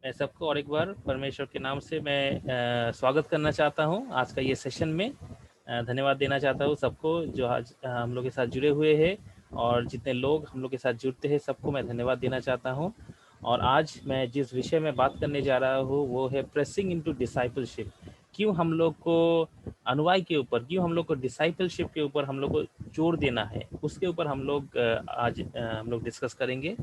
मैं सबको और एक बार परमेश्वर के नाम से मैं स्वागत करना चाहता हूं आज का ये सेशन में। धन्यवाद देना चाहता हूं सबको जो आज हम लोग के साथ जुड़े हुए हैं, और जितने लोग हम लोग के साथ जुड़ते हैं सबको मैं धन्यवाद देना चाहता हूं। और आज मैं जिस विषय में बात करने जा रहा हूं वो है प्रेसिंग इनटू डिसाइपलशिप। क्यों हम लोग को अनुयायी के ऊपर, क्यों हम लोग को डिसाइपलशिप के ऊपर हम लोग को जोर देना है, उसके ऊपर हम लोग आज हम लोग डिस्कस करेंगे।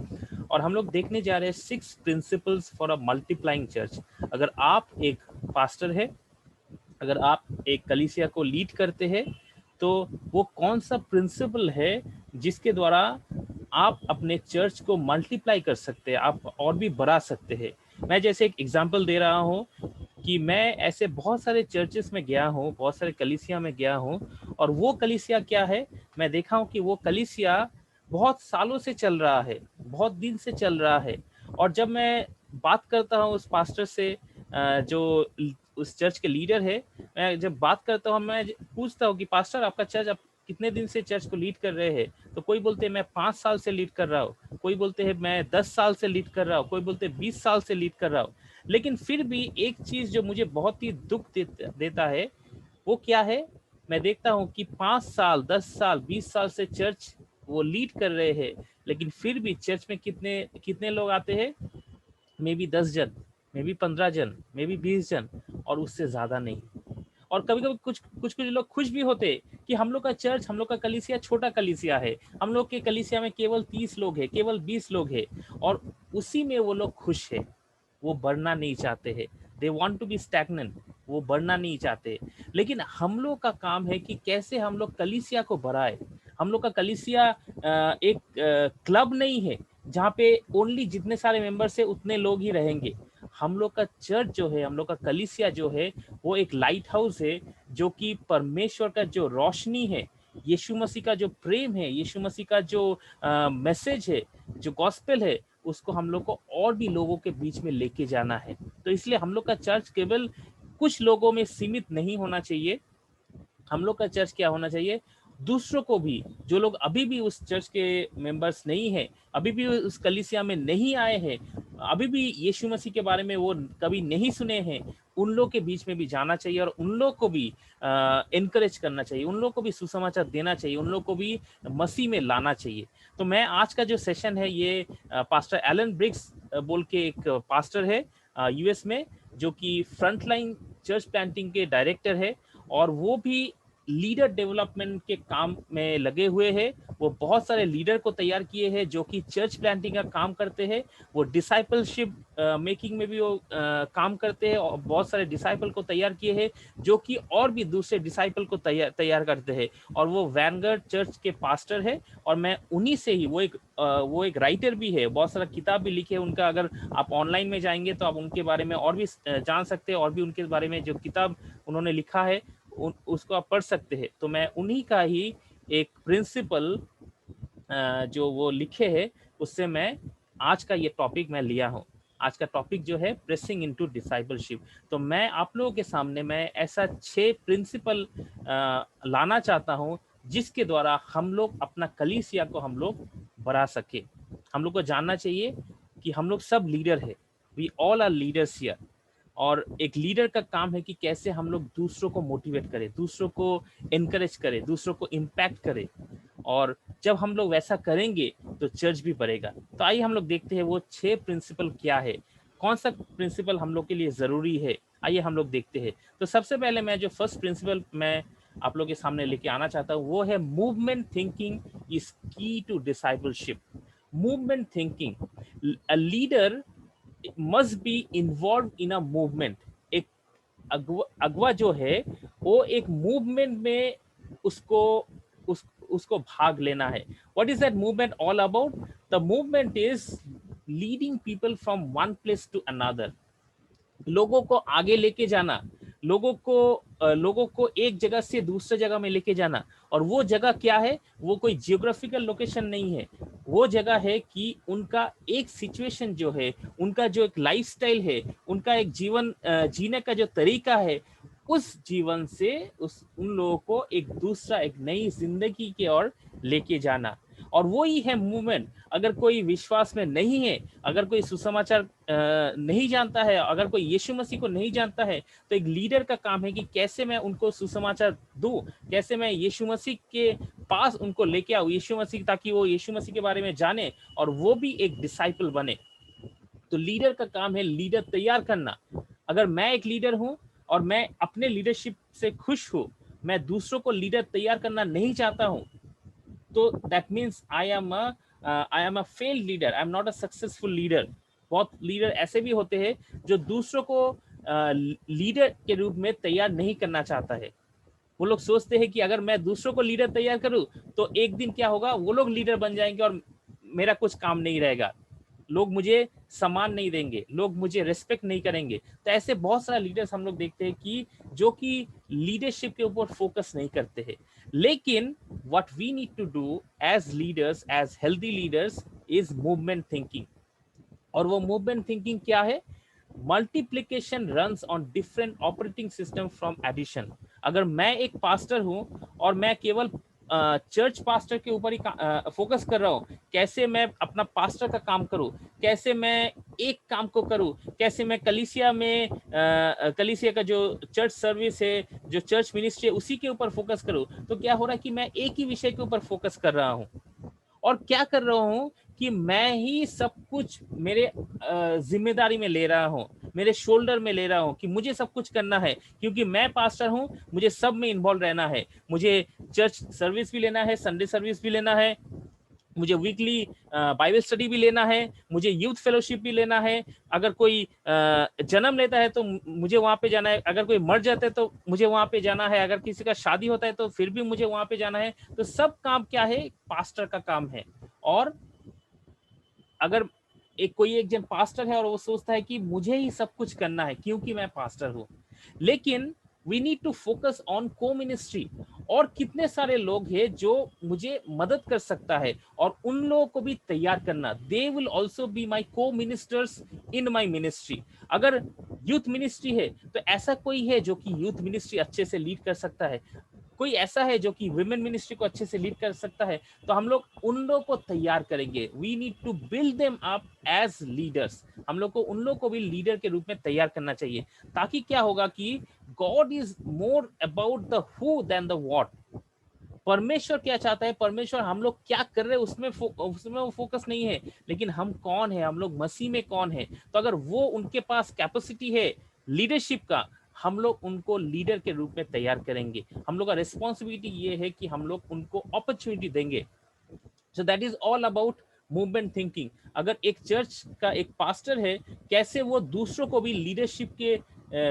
और हम लोग देखने जा रहे हैं 6 principles for a multiplying church. अगर आप एक पास्टर है, अगर आप एक कलीसिया को लीड करते हैं, तो वो कौन सा प्रिंसिपल है जिसके द्वारा आप अपने चर्च को मल्टीप्लाई कर सकते हैं, आप और भी बढ़ा सकते हैं। मैं जैसे एक एग्जांपल दे रहा हूँ कि मैं ऐसे बहुत सारे चर्चेस में गया हूँ, बहुत सारे कलीसिया में गया हूँ, और वो कलीसिया क्या है, मैं देखा हूँ कि वो कलीसिया बहुत सालों से चल रहा है, बहुत दिन से चल रहा है। और जब मैं बात करता हूँ उस पास्टर से, जो उस चर्च के लीडर है, मैं जब बात करता हूँ, मैं पूछता हूँ कि पास्टर आपका चर्च, आप कितने दिन से चर्च को लीड कर रहे हैं? तो कोई बोलते हैं मैं 5 साल से लीड कर रहा हूँ, कोई बोलते हैं मैं 10 साल से लीड कर रहा हूँ, कोई बोलते हैं 20 साल से लीड कर रहा हूँ। लेकिन फिर भी एक चीज जो मुझे बहुत ही दुख देता है, वो क्या है, मैं देखता हूँ कि 5 साल, 10 साल, 20 साल से चर्च वो लीड कर रहे हैं, लेकिन फिर भी चर्च में कितने कितने लोग आते हैं? मे बी 10 जन, मे बी 15 जन, मे बी 20 जन, और उससे ज्यादा नहीं। और कभी कभी कुछ कुछ कुछ लोग खुश भी होते कि हम लोग का चर्च, हम लोग का कलीसिया छोटा कलीसिया है, हम लोग के कलीसिया में केवल 30 लोग है, केवल 20 लोग है, और उसी में वो लोग खुश है, वो बढ़ना नहीं चाहते हैं। They want to be stagnant, वो बढ़ना नहीं चाहते। लेकिन हम लोग का काम है कि कैसे हम लोग कलीसिया को बढ़ाए। हम लोग का कलीसिया एक क्लब नहीं है जहाँ पे ओनली जितने सारे मेंबर्स है उतने लोग ही रहेंगे। हम लोग का चर्च जो है, हम लोग का कलीसिया जो है, वो एक लाइट हाउस है, जो कि परमेश्वर का जो रोशनी है, यीशु मसीह का जो प्रेम है, यीशु मसीह का जो मैसेज है, जो गॉस्पेल है, उसको हम लोग को और भी लोगों के बीच में लेके जाना है। तो इसलिए हम लोग का चर्च केवल कुछ लोगों में सीमित नहीं होना चाहिए। हम लोग का चर्च क्या होना चाहिए, दूसरों को भी, जो लोग अभी भी उस चर्च के मेंबर्स नहीं है, अभी भी उस कलीसिया में नहीं आए हैं, अभी भी यीशु मसीह के बारे में वो कभी नहीं सुने हैं, उन लोग के बीच में भी जाना चाहिए, और उन लोग को भी एनकरेज करना चाहिए, उन लोग को भी सुसमाचार देना चाहिए, उन लोग को भी मसीह में लाना चाहिए। तो मैं आज का जो सेशन है ये पास्टर एलन ब्रिग्स बोल के एक पास्टर है यूएस में, जो कि फ्रंटलाइन चर्च प्लांटिंग के डायरेक्टर है, और वो भी लीडर डेवलपमेंट के काम में लगे हुए हैं। वो बहुत सारे लीडर को तैयार किए हैं जो कि चर्च प्लांटिंग का काम करते हैं। वो डिसाइपलशिप मेकिंग में भी वो काम करते हैं, और बहुत सारे डिसाइपल को तैयार किए हैं जो कि और भी दूसरे डिसाइपल को तैयार करते हैं। और वो वैनगार्ड चर्च के पास्टर है, और मैं उन्हीं से ही, वो एक राइटर भी है, बहुत सारा किताब भी लिखे हैं उनका। अगर आप ऑनलाइन में जाएंगे तो आप उनके बारे में और भी जान सकते हैं, और भी उनके बारे में जो किताब उन्होंने लिखा है उसको आप पढ़ सकते हैं। तो मैं उन्हीं का ही एक प्रिंसिपल जो वो लिखे है, उससे मैं आज का ये टॉपिक मैं लिया हूँ। आज का टॉपिक जो है प्रेसिंग इनटू डिसाइपलशिप। तो मैं आप लोगों के सामने मैं ऐसा 6 प्रिंसिपल लाना चाहता हूँ जिसके द्वारा हम लोग अपना कलीसिया को हम लोग बढ़ा सके। हम लोग को जानना चाहिए कि हम लोग सब लीडर है, we all are leaders here. और एक लीडर का काम है कि कैसे हम लोग दूसरों को मोटिवेट करें, दूसरों को एनकरेज करें, दूसरों को इम्पैक्ट करें। और जब हम लोग वैसा करेंगे तो चर्च भी बढ़ेगा। तो आइए हम लोग देखते हैं वो 6 प्रिंसिपल क्या है, कौन सा प्रिंसिपल हम लोग के लिए ज़रूरी है। आइए हम लोग देखते हैं। तो सबसे पहले मैं जो फर्स्ट प्रिंसिपल मैं आप लोग के सामने लेके आना चाहता हूँ वो है movement thinking is key to discipleship. Movement thinking, a leader must be involve in a movement. एक अगवा जो है वो एक मूवमेंट में उसको उसको भाग लेना है। What is that movement all about? The movement is leading people from one place to another. लोगों को आगे लेके जाना, लोगों को एक जगह से दूसरे जगह में लेके जाना। और वो जगह क्या है? वो कोई जियोग्राफिकल लोकेशन नहीं है, वो जगह है कि उनका एक सिचुएशन जो है, उनका जो एक लाइफस्टाइल है, उनका एक जीवन जीने का जो तरीका है, उस जीवन से उन लोगों को एक दूसरा, एक नई जिंदगी की ओर लेके जाना। और वो ही है मूवमेंट। अगर कोई विश्वास में नहीं है, अगर कोई सुसमाचार नहीं जानता है, अगर कोई यीशु मसीह को नहीं जानता है, तो एक लीडर का काम है कि कैसे मैं उनको सुसमाचार दूं, कैसे मैं यीशु मसीह के पास उनको लेके आऊं, यीशु मसीह, ताकि वो यीशु मसीह के बारे में जाने और वो भी एक डिसाइपल बने। तो लीडर का काम है लीडर तैयार करना। अगर मैं एक लीडर हूं और मैं अपने लीडरशिप से खुश हूं, मैं दूसरों को लीडर तैयार करना नहीं चाहता हूं, तो that means I am a failed leader, I am not a successful leader. बहुत लीडर ऐसे भी होते हैं जो दूसरों को लीडर के रूप में तैयार नहीं करना चाहता है। वो लोग सोचते हैं कि अगर मैं दूसरों को लीडर तैयार करूं तो एक दिन क्या होगा, वो लोग लीडर बन जाएंगे और मेरा कुछ काम नहीं रहेगा, लोग मुझे सम्मान नहीं देंगे, लोग मुझे रिस्पेक्ट नहीं करेंगे। तो ऐसे बहुत सारे लीडर्स हम लोग देखते हैं कि जो कि लीडरशिप के ऊपर फोकस नहीं करते हैं। लेकिन what we need to do as leaders, as healthy leaders, is movement thinking. और वो मूवमेंट थिंकिंग क्या है? Multiplication runs on different operating system from addition. अगर मैं एक पास्टर हूं और मैं केवल चर्च पास्टर के ऊपर ही फोकस कर रहा हूं, कैसे मैं अपना पास्टर का काम करूं, कैसे मैं एक काम को करूं, कैसे मैं कलीसिया में कलीसिया का जो चर्च सर्विस है, जो चर्च मिनिस्ट्री है, उसी के ऊपर फोकस करूं, तो क्या हो रहा है कि मैं एक ही विषय के ऊपर फोकस कर रहा हूं और क्या कर रहा हूं कि मैं ही सब कुछ मेरे जिम्मेदारी में ले रहा हूं, मेरे शोल्डर में ले रहा हूं कि मुझे सब कुछ करना है, क्योंकि मैं पास्टर हूं, मुझे सब में इन्वॉल्व रहना है। मुझे चर्च सर्विस भी लेना है, संडे सर्विस भी लेना है, मुझे वीकली बाइबल स्टडी भी लेना है, मुझे यूथ फेलोशिप भी लेना है। अगर कोई जन्म लेता है तो मुझे वहां पे जाना है, अगर कोई मर जाता है तो मुझे वहां पे जाना है, अगर किसी का शादी होता है तो फिर भी मुझे वहां पे जाना है। तो सब काम क्या है? पास्टर का काम है। और अगर एक जन पास्टर है और वो सोचता है कि मुझे ही सब कुछ करना है क्योंकि मैं पास्टर हूं, लेकिन we need to focus on co ministry. और कितने सारे लोग हैं जो मुझे मदद कर सकता है, और उन लोगों को भी तैयार करना। They will also be my को मिनिस्टर्स इन माई मिनिस्ट्री। अगर यूथ मिनिस्ट्री है तो ऐसा कोई है जो कि यूथ मिनिस्ट्री अच्छे से लीड कर सकता है, कोई ऐसा है जो कि वुमेन मिनिस्ट्री को अच्छे से लीड कर सकता है, तो हम लोग उन लोगों को तैयार करेंगे। We need to build them up as leaders. हम लोग को उन लोगों को भी लीडर के रूप में तैयार करना चाहिए, ताकि क्या होगा कि God is more about the who than the what. परमेश्वर क्या चाहता है, परमेश्वर हम लोग क्या कर रहे हैं उसमें वो फोकस नहीं है, लेकिन हम कौन है, हम लोग मसीह में कौन है। तो अगर वो उनके पास कैपेसिटी है लीडरशिप का, हम लोग उनको लीडर के रूप में तैयार करेंगे। हम लोग का रिस्पॉन्सिबिलिटी ये है कि हम लोग उनको अपॉर्चुनिटी देंगे। So that is all about movement thinking. अगर एक चर्च का एक पास्टर है, कैसे वो दूसरों को भी लीडरशिप के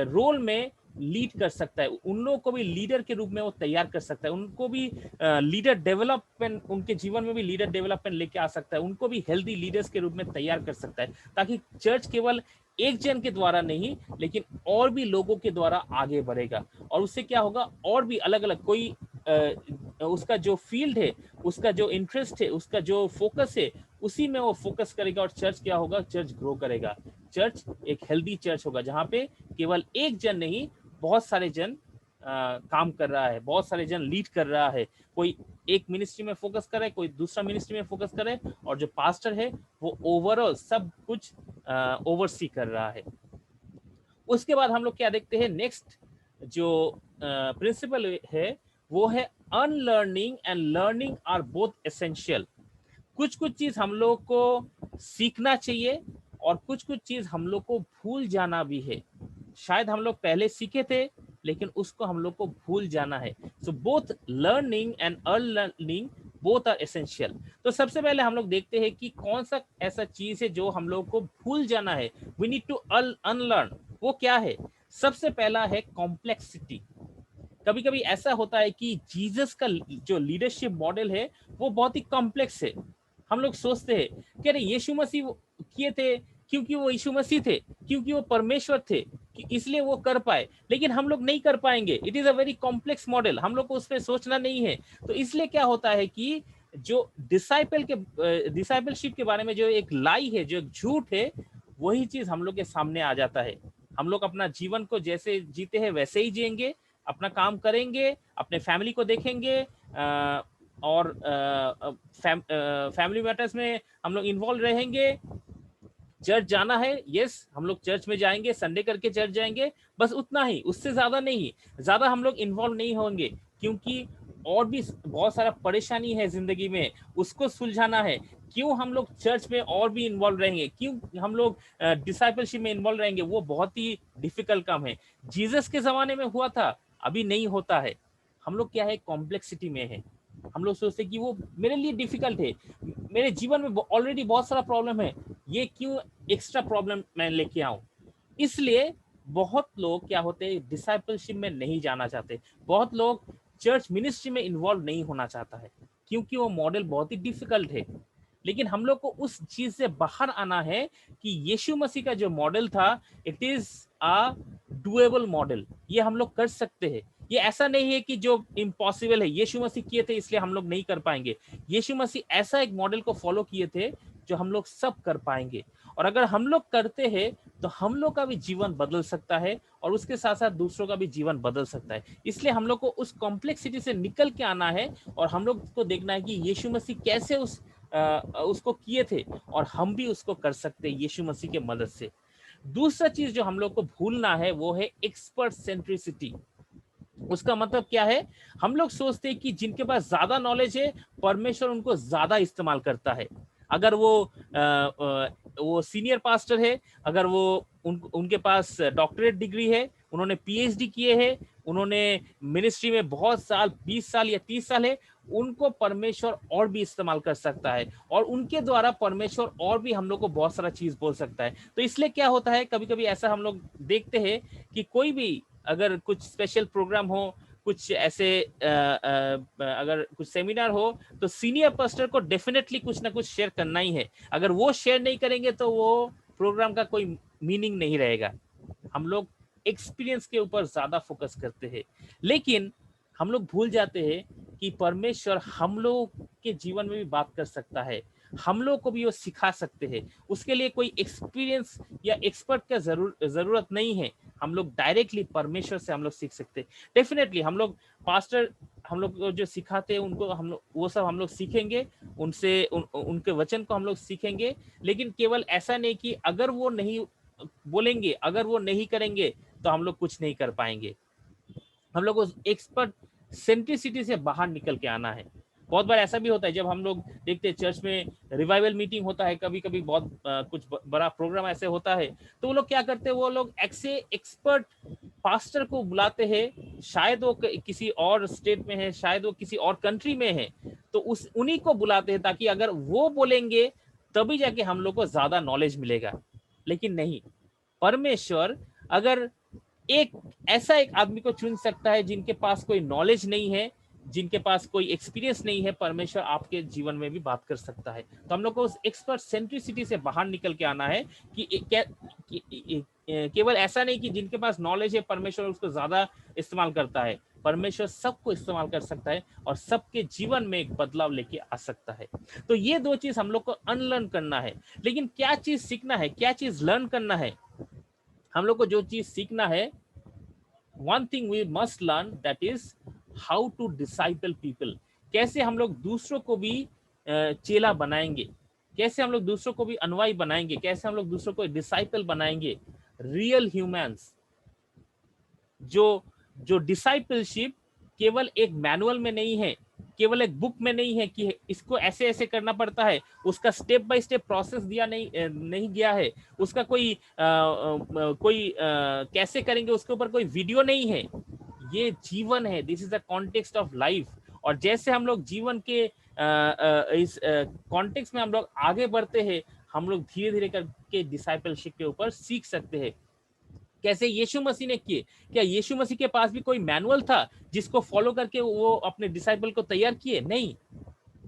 रोल में लीड कर सकता है, उन लोगों को भी लीडर के रूप में वो तैयार कर सकता है, उनको भी लीडर डेवलपमेंट, उनके जीवन में भी लीडर डेवलपमेंट लेके आ सकता है, उनको भी हेल्दी लीडर्स के रूप में तैयार कर सकता है, ताकि चर्च केवल एक जन के द्वारा नहीं, लेकिन और भी लोगों के द्वारा आगे बढ़ेगा। और उससे क्या होगा, और भी अलग अलग कोई उसका जो फील्ड है, उसका जो इंटरेस्ट है, उसका जो फोकस है, उसी में वो फोकस करेगा, और चर्च क्या होगा, चर्च ग्रो करेगा। चर्च एक हेल्दी चर्च होगा, जहां पे केवल एक जन नहीं, बहुत सारे जन काम कर रहा है, बहुत सारे जन लीड कर रहा है। कोई एक मिनिस्ट्री में फोकस कर रहा है, कोई दूसरा मिनिस्ट्री में फोकस कर रहा है, और जो पास्टर है वो ओवरऑल सब कुछ ओवरसी कर रहा है। उसके बाद हम लोग क्या देखते हैं, नेक्स्ट जो प्रिंसिपल है वो है unlearning and learning are both essential. कुछ कुछ चीज हम लोग को सीखना चाहिए और कुछ कुछ चीज हम लोग को भूल जाना भी है। शायद हम लोग पहले सीखे थे, लेकिन उसको हम लोग को भूल जाना है। So both learning and unlearning both are essential. तो सबसे पहले हम लोग देखते हैं कि कौन सा ऐसा चीज है जो हम लोग को भूल जाना है, वी नीड टू अनलर्न। वो क्या है? सबसे पहला है कॉम्प्लेक्सिटी। कभी कभी ऐसा होता है कि जीसस का जो लीडरशिप मॉडल है वो बहुत ही कॉम्प्लेक्स है। हम लोग सोचते हैं कि अरे यीशु मसीह किए थे क्योंकि वो यीशु मसीह थे, क्योंकि वो परमेश्वर थे, कि इसलिए वो कर पाए, लेकिन हम लोग नहीं कर पाएंगे। It is a very complex model, हम लोग को उस पर सोचना नहीं है। तो इसलिए क्या होता है कि जो डिसाइपलशिप के बारे में जो एक लाई है, जो एक झूठ है, वही चीज हम लोग के सामने आ जाता है। हम लोग अपना जीवन को जैसे जीते हैं वैसे ही जिएंगे, अपना काम करेंगे, अपने फैमिली को देखेंगे, और फैमिली मैटर्स में हम लोग इन्वॉल्व रहेंगे। चर्च जाना है, यस हम लोग चर्च में जाएंगे, संडे करके चर्च जाएंगे, बस उतना ही, उससे ज्यादा नहीं, ज्यादा हम लोग इन्वॉल्व नहीं होंगे, क्योंकि और भी बहुत सारा परेशानी है जिंदगी में, उसको सुलझाना है। क्यों हम लोग चर्च में और भी इन्वॉल्व रहेंगे, क्यों हम लोग डिसाइपलशिप में इन्वॉल्व रहेंगे, वो बहुत ही डिफिकल्ट काम है। जीसस के जमाने में हुआ था, अभी नहीं होता है। हम लोग क्या है, कॉम्प्लेक्सिटी में है। हम लोग सोचते कि वो मेरे लिए डिफिकल्ट है, मेरे जीवन में ऑलरेडी बहुत सारा प्रॉब्लम है, ये क्यों एक्स्ट्रा प्रॉब्लम मैं लेके आऊं। इसलिए बहुत लोग क्या होते हैं, डिसाइपलशिप में नहीं जाना चाहते, बहुत लोग चर्च मिनिस्ट्री में इन्वॉल्व नहीं होना चाहता है, क्योंकि वो मॉडल बहुत ही डिफिकल्ट है। लेकिन हम लोग को उस चीज से बाहर आना है कि यीशु मसीह का जो मॉडल था, it is a doable model, ये हम लोग कर सकते हैं। ये ऐसा नहीं है कि जो इम्पॉसिबल है, यीशु मसीह किए थे इसलिए हम लोग नहीं कर पाएंगे। यीशु मसीह ऐसा एक मॉडल को फॉलो किए थे जो हम लोग सब कर पाएंगे, और अगर हम लोग करते हैं तो हम लोग का भी जीवन बदल सकता है, और उसके साथ साथ दूसरों का भी जीवन बदल सकता है। इसलिए हम लोग को उस कॉम्प्लेक्सिटी से निकल के आना है, और हम लोग को देखना है कि यीशु मसीह कैसे उसको किए थे, और हम भी उसको कर सकते हैं यीशु मसीह के मदद से। दूसरा चीज जो हम लोग को भूलना है वो है एक्सपर्ट सेंट्रिसिटी। उसका मतलब क्या है, हम लोग सोचते हैं कि जिनके पास ज्यादा नॉलेज है, परमेश्वर उनको ज्यादा इस्तेमाल करता है। अगर वो सीनियर पास्टर है, अगर वो उनके पास डॉक्टरेट डिग्री है, उन्होंने पीएचडी किए हैं, उन्होंने मिनिस्ट्री में बहुत साल, 20 साल या 30 साल है, उनको परमेश्वर और भी इस्तेमाल कर सकता है, और उनके द्वारा परमेश्वर और भी हम लोग को बहुत सारा चीज बोल सकता है। तो इसलिए क्या होता है, कभी कभी ऐसा हम लोग देखते हैं कि कोई भी अगर कुछ स्पेशल प्रोग्राम हो, कुछ ऐसे अगर कुछ सेमिनार हो, तो सीनियर पास्टर को डेफिनेटली कुछ ना कुछ शेयर करना ही है। अगर वो शेयर नहीं करेंगे तो वो प्रोग्राम का कोई मीनिंग नहीं रहेगा। हम लोग एक्सपीरियंस के ऊपर ज्यादा फोकस करते हैं, लेकिन हम लोग भूल जाते हैं कि परमेश्वर हम लोग के जीवन में भी बात कर सकता है, हम लोग को भी वो सिखा सकते हैं। उसके लिए कोई एक्सपीरियंस या एक्सपर्ट का जरूरत नहीं है, हम लोग डायरेक्टली परमेश्वर से हम लोग सीख सकते हैं। डेफिनेटली हम लोग पास्टर हम लोग जो सिखाते हैं उनको हम लोग वो सब हम लोग सीखेंगे, उनसे उनके वचन को हम लोग सीखेंगे, लेकिन केवल ऐसा नहीं कि अगर वो नहीं बोलेंगे, अगर वो नहीं करेंगे तो हम लोग कुछ नहीं कर पाएंगे। हम लोग उस एक्सपर्ट सेंट्रिसिटी से बाहर निकल के आना है। बहुत बार ऐसा भी होता है, जब हम लोग देखते हैं चर्च में रिवाइवल मीटिंग होता है, कभी कभी बहुत कुछ बड़ा प्रोग्राम ऐसे होता है, तो वो लोग क्या करते हैं, वो लोग ऐसे एक्सपर्ट पास्टर को बुलाते हैं, शायद वो किसी और स्टेट में है, शायद वो किसी और कंट्री में है, तो उन्हीं को बुलाते हैं ताकि अगर वो बोलेंगे तभी जाके हम लोग को ज्यादा नॉलेज मिलेगा। लेकिन नहीं, परमेश्वर अगर एक आदमी को चुन सकता है जिनके पास कोई नॉलेज नहीं है, जिनके पास कोई एक्सपीरियंस नहीं है, परमेश्वर आपके जीवन में भी बात कर सकता है। तो हम लोग को उस एक्सपर्ट सेंट्रिसिटी से बाहर निकल के आना है कि केवल ऐसा नहीं कि जिनके पास नॉलेज है परमेश्वर उसको ज्यादा इस्तेमाल करता है, परमेश्वर सबको इस्तेमाल कर सकता है और सबके जीवन में एक बदलाव लेके आ सकता है। तो ये दो चीज हम लोग को अनलर्न करना है। लेकिन क्या चीज सीखना है, क्या चीज लर्न करना है? हम लोग को जो चीज सीखना है, one thing we must learn, that is how to disciple people। कैसे हम लोग दूसरों को भी चेला बनाएंगे, कैसे हम लोग दूसरों को भी अनुयायी बनाएंगे, कैसे हम लोग दूसरों को डिसाइपल बनाएंगे, रियल ह्यूमंस। जो जो डिसाइपलशिप केवल एक मैनुअल में नहीं है, केवल एक बुक में नहीं है कि इसको ऐसे ऐसे करना पड़ता है, उसका स्टेप बाय स्टेप प्रोसेस दिया नहीं गया है, उसका कोई कैसे करेंगे उसके ऊपर कोई वीडियो नहीं है। ये जीवन है, this is the context of life. और जैसे हम लोग जीवन के इस कॉन्टेक्स्ट में हम लोग आगे बढ़ते हैं, हम लोग धीरे धीरे करके डिसाइपलशिप के ऊपर सीख सकते हैं। कैसे यीशु मसीह ने किए? क्या यीशु मसीह के पास भी कोई मैनुअल था जिसको फॉलो करके वो अपने डिसाइपल को तैयार किए? नहीं।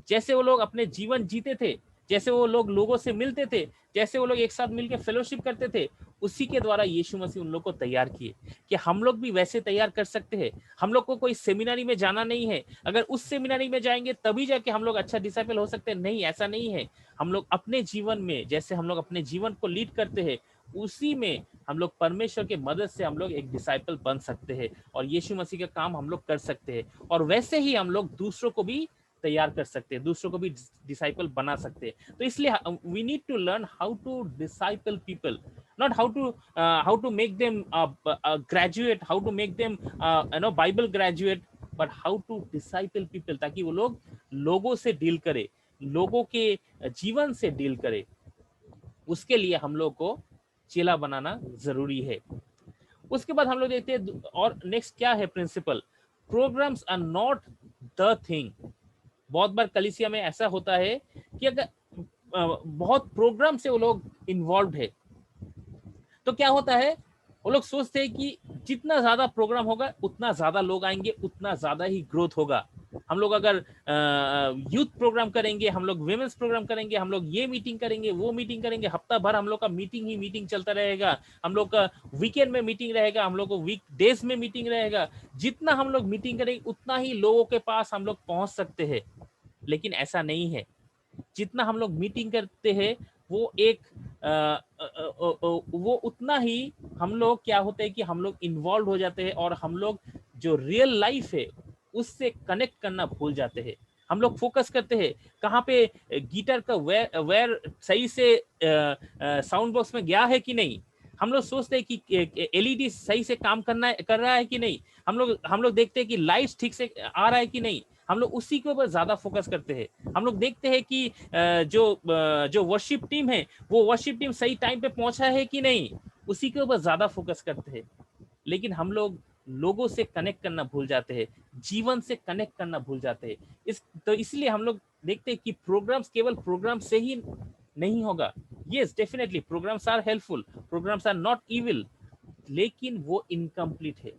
जैसे वो लोग अपने जीवन जीते थे, जैसे वो लोग लोगों से मिलते थे, जैसे वो लोग एक साथ मिलकर फेलोशिप करते थे, उसी के द्वारा यीशु मसीह उन लोग को तैयार किए। कि हम लोग भी वैसे तैयार कर सकते हैं? हम लोग को कोई सेमिनारी में जाना नहीं है, अगर उस सेमिनारी में जाएंगे तभी जाके हम लोग अच्छा डिसाइपल हो सकते हैं? नहीं, ऐसा नहीं है। हम लोग अपने जीवन में, जैसे हम लोग अपने जीवन को लीड करते हैं, उसी में हम लोग परमेश्वर के मदद से हम लोग एक डिसाइपल बन सकते हैं और यीशु मसीह का काम हम लोग कर सकते हैं। और वैसे ही हम लोग दूसरों को भी तैयार कर सकते हैं, दूसरों को भी डिसाइपल बना सकते हैं। तो इसलिए we need to learn how to disciple people, not how to make them graduate, how to make them Bible graduate, but how to disciple people, ताकि वो लोग लोगों से डील करे, लोगों के जीवन से डील करे। उसके लिए हम लोग को चेला बनाना जरूरी है। उसके बाद हम लोग देखते हैं और नेक्स्ट क्या है principle, programs are not the thing. बहुत बार कलीसिया में ऐसा होता है कि अगर बहुत प्रोग्राम से वो लोग इन्वॉल्व है तो क्या होता है, वो लोग सोचते हैं कि जितना ज्यादा प्रोग्राम होगा उतना ज्यादा लोग आएंगे, उतना ज्यादा ही ग्रोथ होगा। हम लोग अगर यूथ प्रोग्राम करेंगे, हम लोग विमेंस प्रोग्राम करेंगे, हम लोग ये मीटिंग करेंगे, वो मीटिंग करेंगे, हफ्ता भर हम लोग का मीटिंग ही मीटिंग चलता रहेगा, हम लोग का वीकेंड में मीटिंग रहेगा, हम लोग को वीक डेज में मीटिंग रहेगा। जितना हम लोग मीटिंग करेंगे उतना ही लोगों के पास हम लोग पहुंच सकते हैं। लेकिन ऐसा नहीं है। जितना हम लोग मीटिंग करते हैं वो एक वो उतना ही हम लोग क्या होते हैं कि हम लोग इन्वॉल्व हो जाते हैं और हम लोग जो रियल लाइफ है उससे कनेक्ट करना भूल जाते हैं। हम लोग फोकस करते हैं कहाँ पे गिटार का वेयर सही से साउंड बॉक्स में गया है कि नहीं, हम लोग सोचते हैं कि एलईडी सही से काम कर रहा है कि नहीं, हम लोग देखते हैं कि लाइट्स ठीक से आ रहा है कि नहीं, हम लोग उसी के ऊपर ज्यादा फोकस करते हैं। हम लोग देखते हैं कि जो वर्शिप टीम है वो वर्शिप टीम सही टाइम पे पहुंचा है कि नहीं, उसी के ऊपर ज्यादा फोकस करते हैं। लेकिन हम लोग लोगों से कनेक्ट करना भूल जाते हैं, जीवन से कनेक्ट करना भूल जाते हैं। तो इसलिए हम लोग देखते हैं कि प्रोग्राम्स केवल प्रोग्राम से ही नहीं होगा। Yes definitely programs are helpful, programs are not evil, लेकिन वो इनकम्प्लीट है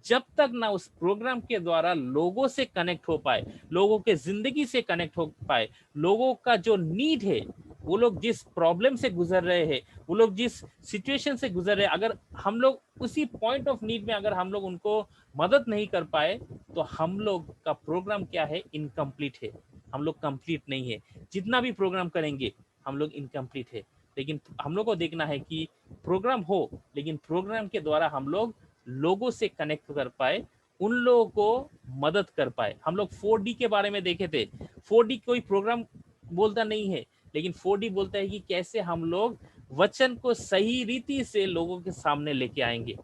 जब तक ना उस प्रोग्राम के द्वारा लोगों से कनेक्ट हो पाए, लोगों के जिंदगी से कनेक्ट हो पाए, लोगों का जो नीड है, वो लोग जिस प्रॉब्लम से गुजर रहे हैं, वो लोग जिस सिचुएशन से गुजर रहे हैं, अगर हम लोग उसी पॉइंट ऑफ नीड में अगर हम लोग उनको मदद नहीं कर पाए तो हम लोग का प्रोग्राम क्या है, इनकम्प्लीट है, हम लोग कंप्लीट नहीं है। जितना भी प्रोग्राम करेंगे हम लोग इनकम्प्लीट है। लेकिन हम लोग को देखना है कि प्रोग्राम हो लेकिन प्रोग्राम के द्वारा हम लोग लोगों से कनेक्ट कर पाए, उन लोगों को मदद कर पाए। हम लोग 4D के बारे में देखे थे। 4D कोई प्रोग्राम बोलता नहीं है, लेकिन 4D बोलता है कि कैसे हम लोग वचन को सही रीति से लोगों के सामने लेके आएंगे।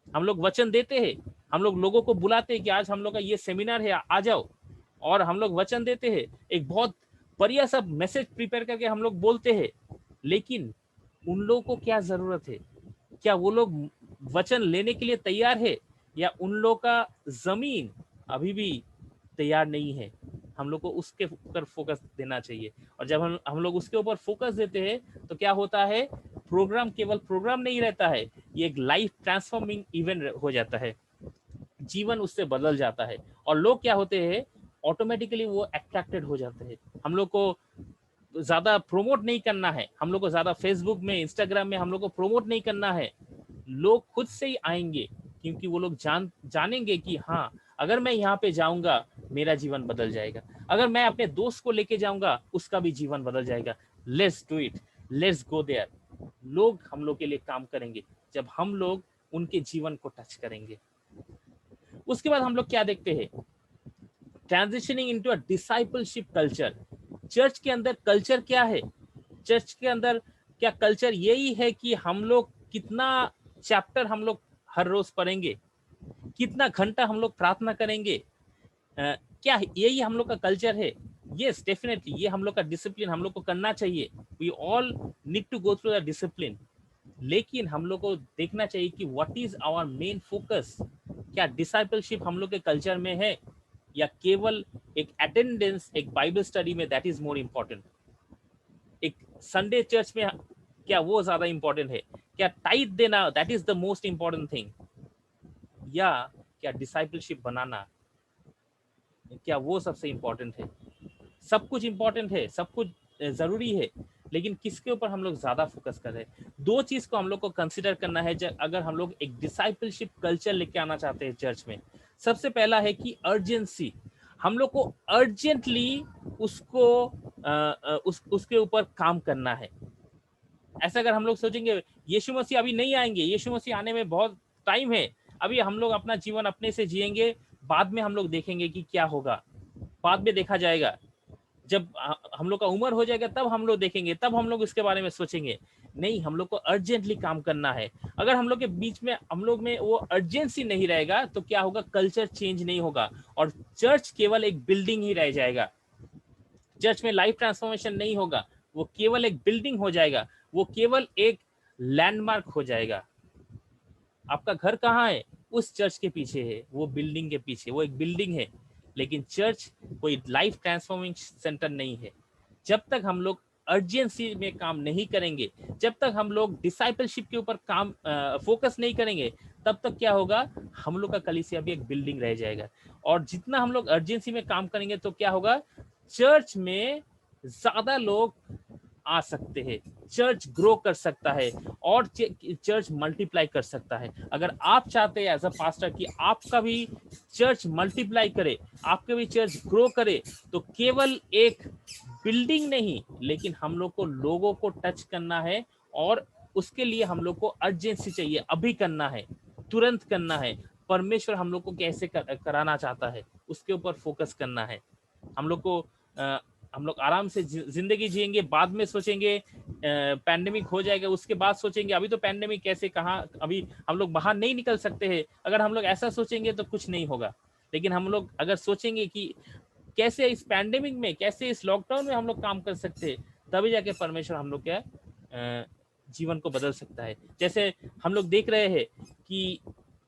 हम लोग वचन देते हैं, हम लोग लोगों को बुलाते हैं कि आज हम लोग का ये सेमिनार है, आ जाओ, और हम लोग वचन देते हैं, एक बहुत बढ़िया सा मैसेज प्रिपेयर करके हम लोग बोलते हैं। लेकिन उन लोगों को क्या जरूरत है, क्या वो लोग वचन लेने के लिए तैयार है, या उन लोग का जमीन अभी भी तैयार नहीं है? हम लोग को उसके ऊपर फोकस देना चाहिए। और जब हम लोग उसके ऊपर फोकस देते हैं तो क्या होता है, प्रोग्राम केवल प्रोग्राम नहीं रहता है, ये एक लाइफ ट्रांसफॉर्मिंग इवेंट हो जाता है, जीवन उससे बदल जाता है। और लोग क्या होते हैं, ऑटोमेटिकली वो अट्रैक्टेड हो जाते हैं। हम लोग को ज्यादा प्रोमोट नहीं करना है, हम लोग को ज्यादा फेसबुक में इंस्टाग्राम में हम लोग को प्रोमोट नहीं करना है। लोग खुद से ही आएंगे, क्योंकि वो लोग जानेंगे कि हाँ, अगर मैं यहाँ पे जाऊंगा मेरा जीवन बदल जाएगा, अगर मैं अपने दोस्त को लेके जाऊंगा उसका भी जीवन बदल जाएगा। Let's do it, let's go there. लोग हम लोग के लिए काम करेंगे जब हम लोग उनके जीवन को टच करेंगे। उसके बाद हम लोग क्या देखते हैं, transitioning into a discipleship culture. Church के अंदर कल्चर क्या है? चर्च के अंदर क्या कल्चर यही है कि हम लोग कितना चैप्टर हम लोग हर रोज पढ़ेंगे, कितना घंटा हम लोग प्रार्थना करेंगे, क्या यही हम लोग का कल्चर है? यस डेफिनेटली ये हम लोग का डिसिप्लिन हम लोग को करना चाहिए। We all need to go through the discipline. लेकिन हम लोग को देखना चाहिए कि what is our main focus. क्या डिसाइपलशिप हम लोग के कल्चर में है, या केवल एक अटेंडेंस एक बाइबल स्टडी में, दैट इज मोर इम्पोर्टेंट? एक संडे चर्च में क्या वो ज्यादा इंपॉर्टेंट है? क्या टाइट देना that is the most important thing? या क्या डिसाइपलशिप बनाना, क्या वो सबसे इंपॉर्टेंट है? सब कुछ इंपॉर्टेंट है, सब कुछ जरूरी है, लेकिन किसके ऊपर हम लोग ज्यादा फोकस कर रहे हैं? दो चीज को हम लोग को कंसिडर करना है अगर हम लोग एक डिसाइपलशिप कल्चर लेके आना चाहते हैं चर्च में। सबसे पहला है कि अर्जेंसी। हम लोग को अर्जेंटली उसको उसके ऊपर काम करना है। ऐसा अगर हम लोग सोचेंगे यीशु मसीह अभी नहीं आएंगे, यीशु मसीह आने में बहुत टाइम है, अभी हम लोग अपना जीवन अपने से जिएंगे, बाद में हम लोग देखेंगे कि क्या होगा, बाद में देखा जाएगा, जब हम लोग का उम्र हो जाएगा तब हम लोग देखेंगे, तब हम लोग इसके बारे में सोचेंगे। नहीं, हम लोग को अर्जेंटली काम करना है। अगर हम लोग के बीच में हम लोग में वो अर्जेंसी नहीं रहेगा तो क्या होगा, कल्चर चेंज नहीं होगा और चर्च केवल एक बिल्डिंग ही रह जाएगा। चर्च में लाइफ ट्रांसफॉर्मेशन नहीं होगा, वो केवल एक बिल्डिंग हो जाएगा, वो केवल एक लैंडमार्क हो जाएगा। आपका घर कहाँ है? उस चर्च के पीछे है, वो बिल्डिंग के पीछे, वो एक बिल्डिंग है। लेकिन चर्च कोई लाइफ ट्रांसफॉर्मिंग सेंटर नहीं है। जब तक हम लोग अर्जेंसी में काम नहीं करेंगे, जब तक हम लोग डिसाइपलशिप के ऊपर काम फोकस नहीं करेंगे, तब तक क्या होगा, हम लोग का कलीसिया भी एक बिल्डिंग रह जाएगा। और जितना हम लोग अर्जेंसी में काम करेंगे तो क्या होगा, चर्च में ज्यादा लोग आ सकते हैं, चर्च ग्रो कर सकता है और चर्च मल्टीप्लाई कर सकता है। अगर आप चाहते हैं एज अ पास्टर कि आपका भी चर्च मल्टीप्लाई करे, आपका भी चर्च ग्रो करे, तो केवल एक बिल्डिंग नहीं, लेकिन हम लोग को लोगों को टच करना है और उसके लिए हम लोग को अर्जेंसी चाहिए, अभी करना है, तुरंत करना है। परमेश्वर हम लोग को कैसे कराना चाहता है उसके ऊपर फोकस करना है। हम लोग को हम लोग आराम से जिंदगी जिएंगे, बाद में सोचेंगे पैंडेमिक हो जाएगा उसके बाद सोचेंगे अभी तो पैंडेमिक कैसे, कहाँ, अभी हम लोग बाहर नहीं निकल सकते हैं। अगर हम लोग ऐसा सोचेंगे तो कुछ नहीं होगा। लेकिन हम लोग अगर सोचेंगे कि कैसे इस पैंडेमिक में, कैसे इस लॉकडाउन में हम लोग काम कर सकते हैं, तभी जाके परमेश्वर हम लोग क्या जीवन को बदल सकता है। जैसे हम लोग देख रहे हैं कि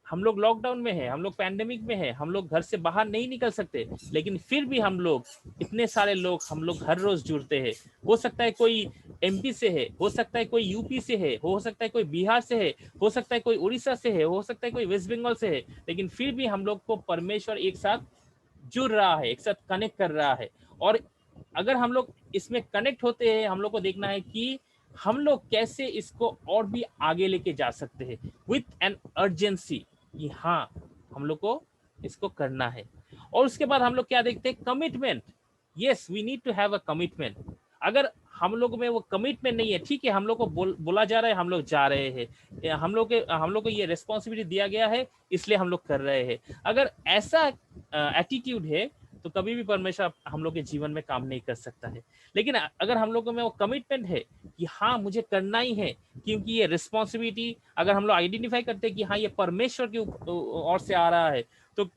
हम लोग लॉकडाउन में है, हम लोग पैंडेमिक में है, हम लोग घर से बाहर नहीं निकल सकते, लेकिन फिर भी हम लोग इतने सारे लोग हम लोग हर रोज जुड़ते हैं। हो सकता है कोई एमपी से है, हो सकता है कोई यूपी से है, हो सकता है कोई बिहार से है, हो सकता है कोई उड़ीसा से है, हो सकता है कोई वेस्ट बंगाल से है, लेकिन फिर भी हम लोग को परमेश्वर एक साथ जुड़ रहा है, एक साथ कनेक्ट कर रहा है। और अगर हम लोग इसमें कनेक्ट होते हैं, हम लोग को देखना है कि हम लोग कैसे इसको और भी आगे लेके जा सकते हैं विथ एन अर्जेंसी, कि हाँ हम लोग को इसको करना है। और उसके बाद हम लोग क्या देखते हैं, commitment. Yes, we need to have a commitment. अगर हम लोग में वो कमिटमेंट नहीं है, ठीक है, हम लोग को बोला जा रहा है, हम लोग जा रहे हैं, हम लोग को ये रिस्पॉन्सिबिलिटी दिया गया है इसलिए हम लोग कर रहे हैं, अगर ऐसा एटीट्यूड है तो कभी भी परमेश्वर हम लोग के जीवन में काम नहीं कर सकता है। लेकिन अगर हम लोगों में वो कमिटमेंट है कि हाँ मुझे करना ही है, क्योंकि ये रिस्पॉन्सिबिलिटी अगर हम लोग आइडेंटिफाई करते हैं कि हाँ ये परमेश्वर की ओर से आ रहा है, तो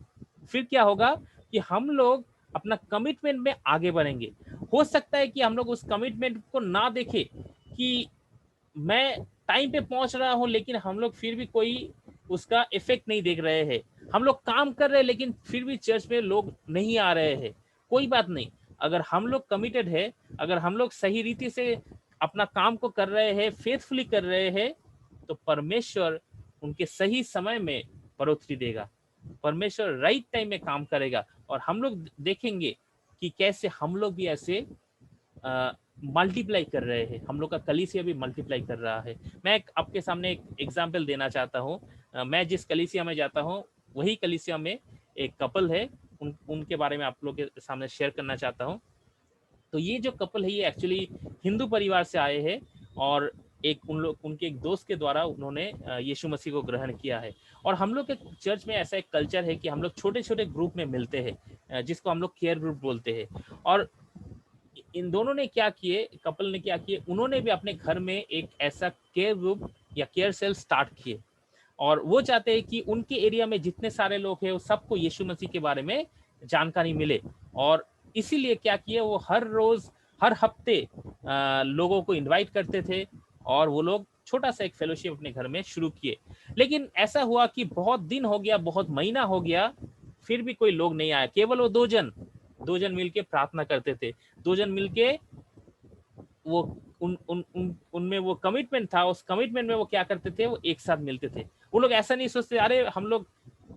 फिर क्या होगा कि हम लोग अपना कमिटमेंट में आगे बढ़ेंगे। हो सकता है कि हम लोग उस कमिटमेंट को ना देखें कि मैं टाइम पे पहुंच रहा हूं, लेकिन हम लोग फिर भी कोई उसका इफेक्ट नहीं देख रहे हैं। हम लोग काम कर रहे हैं लेकिन फिर भी चर्च में लोग नहीं आ रहे हैं। कोई बात नहीं, अगर हम लोग कमिटेड है, अगर हम लोग सही रीति से अपना काम को कर रहे हैं, फेथफुली कर रहे हैं, तो परमेश्वर उनके सही समय में बढ़ोतरी देगा। परमेश्वर राइट टाइम में काम करेगा और हम लोग देखेंगे कि कैसे हम लोग भी ऐसे मल्टीप्लाई कर रहे हैं, हम लोग का कलीसिया भी मल्टीप्लाई कर रहा है। मैं आपके सामने एक एग्जांपल देना चाहता हूँ। मैं जिस कलीसिया में जाता हूँ वही कलीसिया में एक कपल है, उनके बारे में आप लोग के सामने शेयर करना चाहता हूँ। तो ये जो कपल है ये एक्चुअली हिंदू परिवार से आए हैं और उनके एक दोस्त के द्वारा उन्होंने यीशु मसीह को ग्रहण किया है। और हम लोग के चर्च में ऐसा एक कल्चर है कि हम लोग छोटे छोटे ग्रुप में मिलते हैं, जिसको हम लोग केयर ग्रुप बोलते हैं। और इन दोनों ने क्या किए, कपल ने क्या किए, उन्होंने भी अपने घर में एक ऐसा केयर ग्रुप या केयर सेल स्टार्ट किए और वो चाहते हैं कि उनके एरिया में जितने सारे लोग हैं वो सबको यीशु मसीह के बारे में जानकारी मिले। और इसीलिए क्या किए, वो हर रोज हर हफ्ते लोगों को इनवाइट करते थे और वो लोग छोटा सा एक फेलोशिप अपने घर में शुरू किए। लेकिन ऐसा हुआ कि बहुत दिन हो गया, बहुत महीना हो गया, फिर भी कोई लोग नहीं आया। केवल वो दो जन मिलके प्रार्थना करते थे, दो जन मिलके वो उनमें वो कमिटमेंट था, उस कमिटमेंट में वो क्या करते थे, वो एक साथ मिलते थे। वो लोग ऐसा नहीं सोचते अरे हम लोग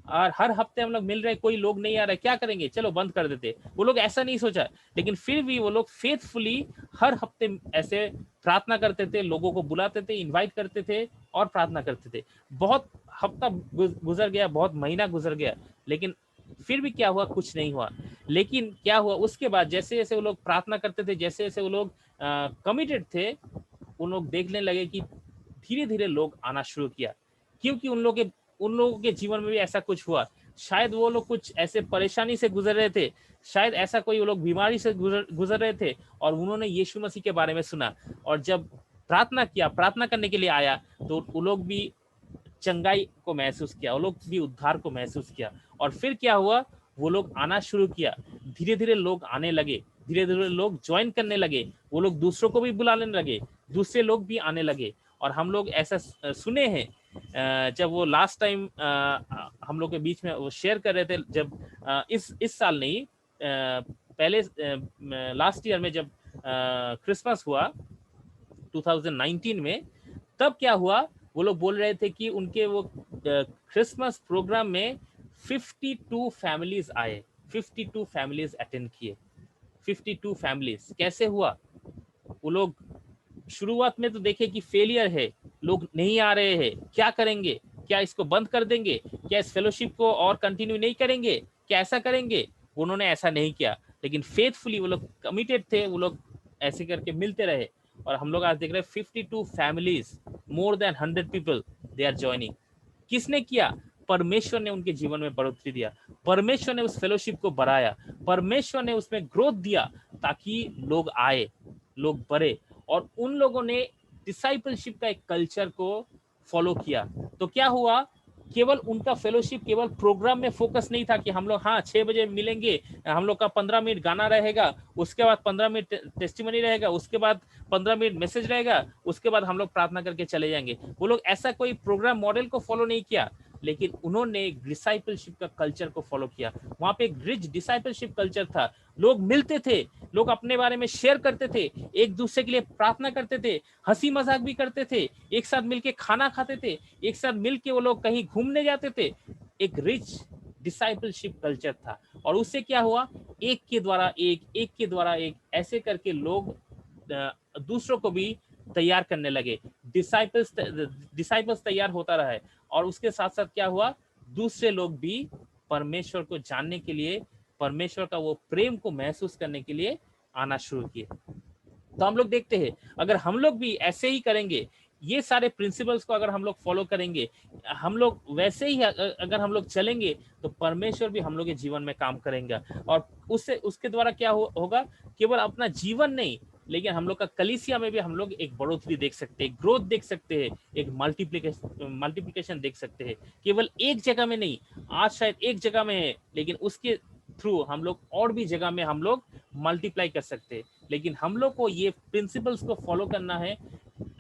हर हफ्ते हम लोग मिल रहे, कोई लोग नहीं आ रहा है, क्या करेंगे, चलो बंद कर देते। वो लोग ऐसा नहीं सोचा, लेकिन फिर भी वो लोग फेथफुली हर हफ्ते ऐसे प्रार्थना करते थे, लोगों को बुलाते थे, इनवाइट करते थे और प्रार्थना करते थे। बहुत हफ्ता गुजर गया, बहुत महीना गुजर गया, लेकिन फिर भी क्या हुआ, कुछ नहीं हुआ। लेकिन क्या हुआ उसके बाद, जैसे जैसे वो लोग प्रार्थना करते थे, जैसे जैसे वो लोग कमिटेड थे, उन लोग देखने लगे कि धीरे धीरे लोग आना शुरू किया, क्योंकि उन लोगों के जीवन में भी ऐसा कुछ हुआ। शायद वो लोग कुछ ऐसे परेशानी से गुजर रहे थे, शायद ऐसा कोई वो लोग बीमारी से गुजर रहे थे और उन्होंने यीशु मसीह के बारे में सुना, और जब प्रार्थना करने के लिए आया, तो वो लोग भी चंगाई को महसूस किया, वो लोग भी उद्धार को महसूस किया। और फिर क्या हुआ, वो लोग आना शुरू किया, धीरे धीरे लोग आने लगे, धीरे धीरे लोग ज्वाइन करने लगे, वो लोग दूसरों को भी बुलाने लगे, दूसरे लोग भी आने लगे। और हम लोग ऐसा सुने हैं, जब वो लास्ट टाइम हम लोग के बीच में वो शेयर कर रहे थे, जब इस साल नहीं, पहले लास्ट ईयर में जब क्रिसमस हुआ 2019 में, तब क्या हुआ, वो लोग बोल रहे थे कि उनके वो क्रिसमस प्रोग्राम में 52 फैमिलीज आए, 52 फैमिलीज अटेंड किए। 52 फैमिलीज कैसे हुआ? वो लोग शुरुआत में तो देखे कि फेलियर है, लोग नहीं आ रहे हैं, क्या करेंगे, क्या इसको बंद कर देंगे, क्या इस फेलोशिप को और कंटिन्यू नहीं करेंगे, क्या ऐसा करेंगे? उन्होंने ऐसा नहीं किया, लेकिन फेथफुली वो लोग कमिटेड थे, वो लोग ऐसे करके मिलते रहे। और हम लोग आज देख रहे हैं 52 families, more than 100 people they are joining. किसने किया? परमेश्वर ने उनके जीवन में बढ़ोतरी दिया, परमेश्वर ने उस फेलोशिप को बढ़ाया, परमेश्वर ने उसमें ग्रोथ दिया, ताकि लोग आए, लोग बढ़े। और उन लोगों ने डिसाइपलशिप का एक कल्चर को फॉलो किया। तो क्या हुआ, केवल उनका फेलोशिप केवल प्रोग्राम में फोकस नहीं था कि हम लोग हाँ 6 बजे मिलेंगे, हम लोग का 15 मिनट गाना रहेगा, उसके बाद 15 मिनट टेस्टिमनी रहेगा, उसके बाद 15 मिनट मैसेज रहेगा, उसके बाद हम लोग प्रार्थना करके चले जाएंगे। वो लोग ऐसा कोई प्रोग्राम मॉडल को फॉलो नहीं किया, लेकिन उन्होंने डिसाइपलशिप का कल्चर को फॉलो किया। वहां पे एक रिच डिसाइपलशिप कल्चर था, लोग मिलते थे, लोग अपने बारे में शेयर करते थे, एक दूसरे के लिए प्रार्थना करते थे, हंसी मजाक भी करते थे, एक साथ मिलके खाना खाते थे, एक साथ मिलके वो लोग कहीं घूमने जाते थे। एक रिच डिसाइपलशिप कल्चर था। और उससे क्या हुआ, एक के द्वारा एक के द्वारा एक, ऐसे करके लोग दूसरों को भी तैयार करने लगे, डिसाइपल्स तैयार होता रहा है। और उसके साथ साथ क्या हुआ, दूसरे लोग भी परमेश्वर को जानने के लिए, परमेश्वर का वो प्रेम को महसूस करने के लिए आना शुरू किए। तो हम लोग देखते हैं, अगर हम लोग भी ऐसे ही करेंगे, ये सारे प्रिंसिपल्स को अगर हम लोग फॉलो करेंगे, हम लोग वैसे ही अगर हम लोग चलेंगे, तो परमेश्वर भी हम लोग के जीवन में काम करेंगे। और उससे उसके द्वारा क्या होगा, केवल अपना जीवन नहीं, लेकिन हम लोग का कलीसिया में भी हम लोग एक बढ़ोतरी देख सकते हैं, ग्रोथ देख सकते हैं, एक मल्टीप्लिकेशन देख सकते हैं। केवल एक जगह में नहीं, आज शायद एक जगह में है, लेकिन उसके थ्रू हम लोग और भी जगह में हम लोग मल्टीप्लाई कर सकते हैं। लेकिन हम लोग को ये प्रिंसिपल्स को फॉलो करना है।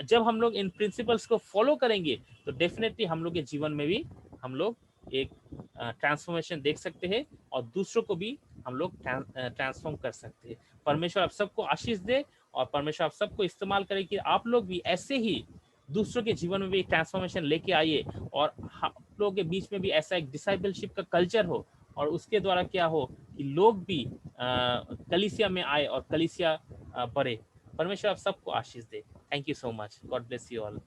जब हम लोग इन प्रिंसिपल्स को फॉलो करेंगे, तो डेफिनेटली हम लोग के जीवन में भी हम लोग एक ट्रांसफॉर्मेशन देख सकते हैं, और दूसरों को भी हम लोग ट्रांसफॉर्म कर सकते हैं। परमेश्वर आप सबको आशीष दे, और परमेश्वर आप सबको इस्तेमाल करे कि आप लोग भी ऐसे ही दूसरों के जीवन में भी ट्रांसफॉर्मेशन लेके आइए, और आप लोगों के बीच में भी ऐसा एक डिसाइपलशिप का कल्चर हो, और उसके द्वारा क्या हो कि लोग भी कलीसिया में आए और कलीसिया बढ़े। परमेश्वर आप सबको आशीष दे। Thank you so much. God bless you all.